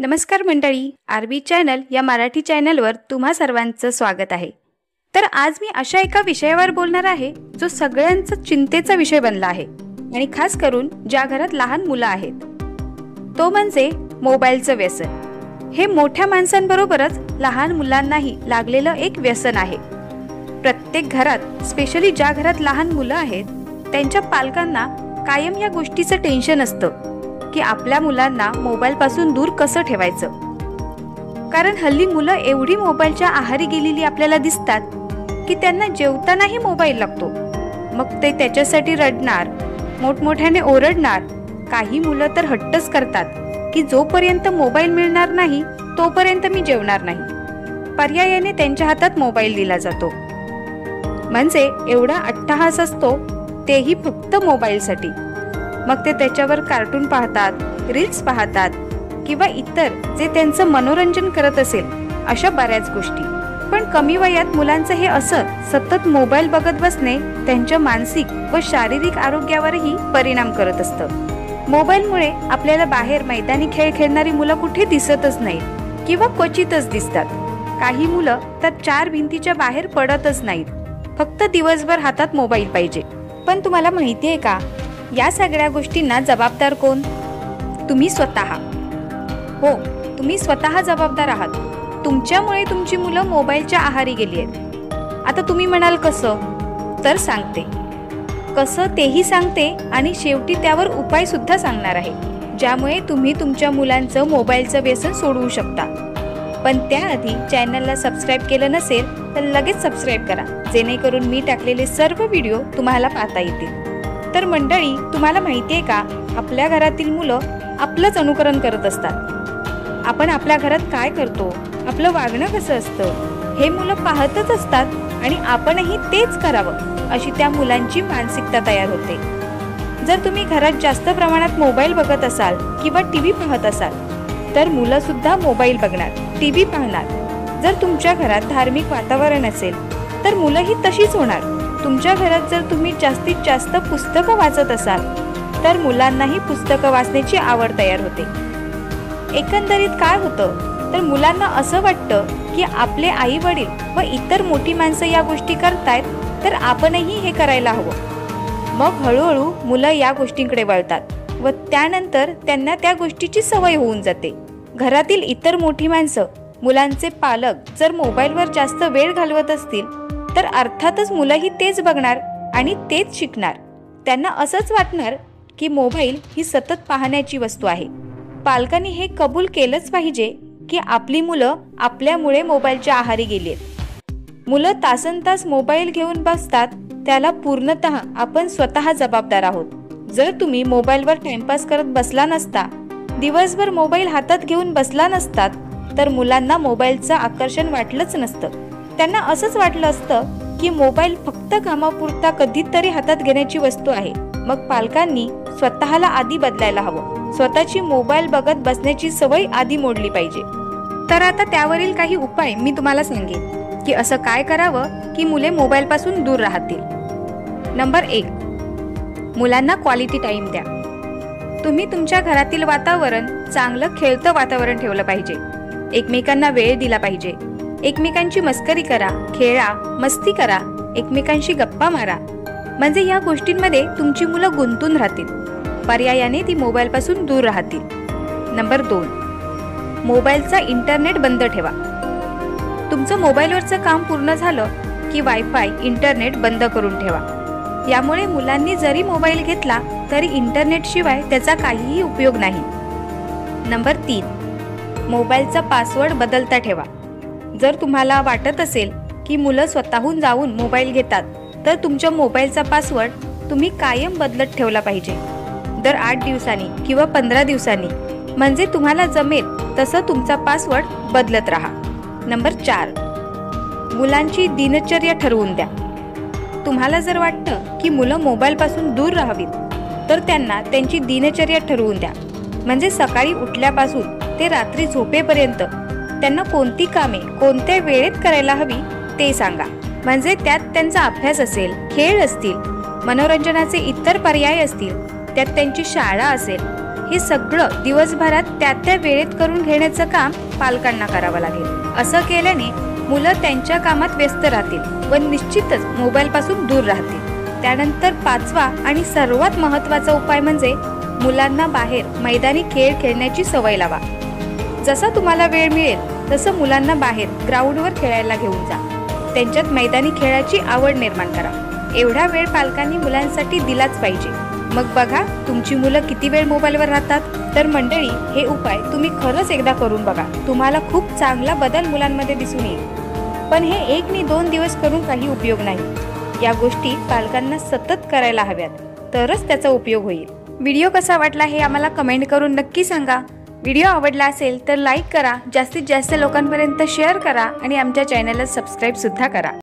नमस्कार मंडळी, RB channel या मराठी चॅनलवर तुम्हा सर्वांचं स्वागत आहे। तर आज मी अशा एका विषयावर बोलणार आहे जो सगळ्यांचा चिंतेचा विषय बनला आहे आणि खास करून ज्या घरात लहान मुलं आहेत, तो म्हणजे मोबाईलचं व्यसन। हे मोठ्या माणसांबरोबरच लहान मुलांनाही लागलेलं एक व्यसन आहे। प्रत्येक घरात, स्पेशली ज्या घरात लहान मुलं आहेत, त्यांच्या पालकांना कायम या गोष्टीचं टेन्शन असतं की आपल्या मुलांना मोबाईल पासून दूर कसं ठेवायचं। कारण हल्ली मुलं एवढी मोबाईलच्या आहारी गेलेली आपल्याला दिसतात की त्यांना जेवतानाही मोबाईल लागतो। मग ते त्याच्यासाठी रडणार, मोठमोठ्याने ओरडणार। काही मुलं तर हट्टच करतात की जोपर्यंत मोबाईल मिळणार नाही तोपर्यंत मी जेवणार नाही। पर्यायाने त्यांच्या हातात मोबाईल दिला जातो। म्हणजे एवढा अट्टहास असतो, तेही फक्त मोबाईलसाठी। मग ते त्याच्यावर कार्टून पाहतात, रील्स पाहतात किंवा इतर जे त्यांचं मनोरंजन करत असेल अशा बऱ्याच गोष्टी। पण कमी वयात मुलांचं हे असं सतत मोबाईल बघत बसणे त्यांच्या मानसिक व शारीरिक आरोग्यावरही परिणाम करत असतं। मोबाईलमुळे आपल्याला बाहेर मैदानी खेळ खेळणारी मुलं कुठे दिसतच नाहीत किंवा क्वचितच दिसतात। काही मुलं तर चार भिंतीच्या बाहेर पडतच नाहीत, फक्त दिवसभर हातात मोबाईल पाहिजे। पण तुम्हाला माहिती आहे का, या सगळ्या गोष्टींना जबाबदार कोण? तुम्ही स्वतः। हो, तुम्ही स्वतः जबाबदार आहात। तुमच्यामुळे तुमची मुलं मोबाईलच्या आहारी गेली आहेत। आता तुम्ही म्हणाल कसं? तर सांगते कसं, तेही सांगते आणि शेवटी त्यावर उपाय सुद्धा सांगणार आहे, ज्यामुळे तुम्ही तुमच्या मुलांचं मोबाईलचं व्यसन सोडवू शकता। पण त्याआधी चॅनलला सबस्क्राईब केलं नसेल तर लगेच सबस्क्राईब करा, जेणेकरून मी टाकलेले सर्व व्हिडिओ तुम्हाला पाहता येतील। तर मंडळी, तुम्हाला माहिती आहे का, आपल्या घरातील मुलं आपलंच अनुकरण करत असतात। आपण आपल्या घरात काय करतो, आपलं वागणं कसं असतं, हे मुलं पाहतच असतात आणि आपणही तेच करावं अशी त्या मुलांची मानसिकता तयार होते। जर तुम्ही घरात जास्त प्रमाणात मोबाईल बघत असाल किंवा टीव्ही पाहत असाल तर मुलं सुद्धा मोबाईल बघणार, टीव्ही पाहणार। जर तुमच्या घरात धार्मिक वातावरण असेल तर मुलंही तशीच होणार। तुमच्या घरात जर तुम्ही जास्तीत जास्त पुस्तकं वाचत असाल तर मुलांनाही पुस्तकं वाचण्याची आवड तयार होते। एकंदरीत काय होतं, तर मुलांना असं वाटतं की आपले आई वडील व इतर मोठी माणसं या गोष्टी करतायत तर आपणही हे करायला हवं। मग हळूहळू मुलं या गोष्टींकडे वळतात व त्यानंतर त्यांना त्या गोष्टीची सवय होऊन जाते। घरातील इतर मोठी माणसं, मुलांचे पालक जर मोबाईलवर जास्त वेळ घालवत असतील तर अर्थातच मुलंही तेच बघणार आणि तेच शिकणार। त्यांना असंच वाटणार की मोबाईल ही सतत पाहण्याची वस्तू आहे। पालकांनी हे कबूल केलंच पाहिजे की आपली मुलं आपल्यामुळे मोबाईलच्या आहारी गेली आहेत। मुलं तासनतास मोबाईल घेऊन बसतात, त्याला पूर्णतः आपण स्वतः जबाबदार आहोत। जर तुम्ही मोबाईलवर टाइमपास करत बसला नसता, दिवसभर मोबाईल हातात घेऊन बसला नसतात, तर मुलांना मोबाईलचं आकर्षण वाटलंच नसतं। त्यांना असंच वाटलं असतं की मोबाईल फक्त कामापुरता कधीतरी हातात घेण्याची वस्तू आहे। मग पालकांनी स्वतःला आधी बदलायला हवं, स्वतःची मोबाईल बघत बसण्याची सवय आधी मोडली पाहिजे। तर आता त्यावरील काही उपाय मी तुम्हाला सांगेन की असं काय करावं की मुले मोबाईल पासून दूर राहतील। नंबर 1, मुलांना क्वालिटी टाइम द्या। तुम्ही तुमच्या घरातील वातावरण चांगलं खेळतं वातावरण ठेवलं पाहिजे। एकमेकांना वेळ दिला पाहिजे। एकमेकांची मस्करी करा, खेळा, मस्ती करा, एकमेकांशी गप्पा मारा। म्हणजे या गोष्टींमध्ये तुमची मुलं गुंतून राहतील, पर्यायाने ती मोबाईल पासून दूर राहतील। नंबर 2, मोबाईलचा इंटरनेट बंद ठेवा। तुमचं मोबाईलवरचं काम पूर्ण झालं की वायफाय, इंटरनेट बंद करून ठेवा। यामुळे मुलांनी जरी मोबाईल घेतला तरी इंटरनेट शिवाय त्याचा काहीही उपयोग नाही। नंबर 3, मोबाईलचा पासवर्ड बदलता ठेवा। जर तुम्हाला वाटत असेल की मुलं स्वतःहून जाऊन मोबाईल घेतात तर तुमच्या मोबाईलचा पासवर्ड तुम्ही कायम बदलत ठेवला पाहिजे, दर 8 दिवसांनी किंवा 15 दिवसांनी। म्हणजे तुम्हाला जमेल तसं तुमचा पासवर्ड बदलत राहा। नंबर 4, मुलांची दिनचर्या ठरवून द्या। तुम्हाला जर वाटतं की मुलं मोबाईलपासून दूर राहावीत तर त्यांना त्यांची दिनचर्या ठरवून द्या। म्हणजे सकाळी उठल्यापासून ते रात्री झोपेपर्यंत त्यांना कोणती कामे कोणत्या वेळेत करायला हवी ते सांगा। म्हणजे त्यात त्यांचा अभ्यास असेल, खेळ असतील, मनोरंजनाचे इतर पर्याय असतील, त्यात त्यांची शाळा असेल, हे सगळं दिवसभरात त्या वेळेत करून घेण्याचं काम पालकांना करावं लागेल। असं केल्याने मुलं त्यांच्या कामात व्यस्त राहतील व निश्चितच मोबाईलपासून दूर राहतील। त्यानंतर पाचवा आणि सर्वात महत्त्वाचा उपाय म्हणजे मुलांना बाहेर मैदानी खेळ खेळण्याची सवय लावा। जसा तुम्हाला वेळ मिळेल तसं मुलांना बाहेर ग्राउंडवर खेळायला घेऊन जा। त्यांच्यात मैदानी खेळाची आवड निर्माण करा। एवढा वेळ पालकांनी मुलांसाठी दिलाच पाहिजे। मग बघा तुमची मुलं किती वेळ मोबाईलवर राहतात। तर मंडळी, हे उपाय तुम्ही खरंच एकदा करून बघा, तुम्हाला खूप चांगला बदल मुलांमध्ये दिसून येईल। पण हे 1 नि 2 दिवस करून काही उपयोग नाही। या गोष्टी पालकांना सतत करायला हव्यात, तरच त्याचा उपयोग होईल। व्हिडिओ कसा वाटला हे आम्हाला कमेंट करून नक्की सांगा। व्हिडिओ आवडला असेल तर लाईक करा, जास्तीत जास्त लोकांपर्यंत शेअर करा आणि आमच्या चॅनलला सबस्क्राईब सुद्धा करा।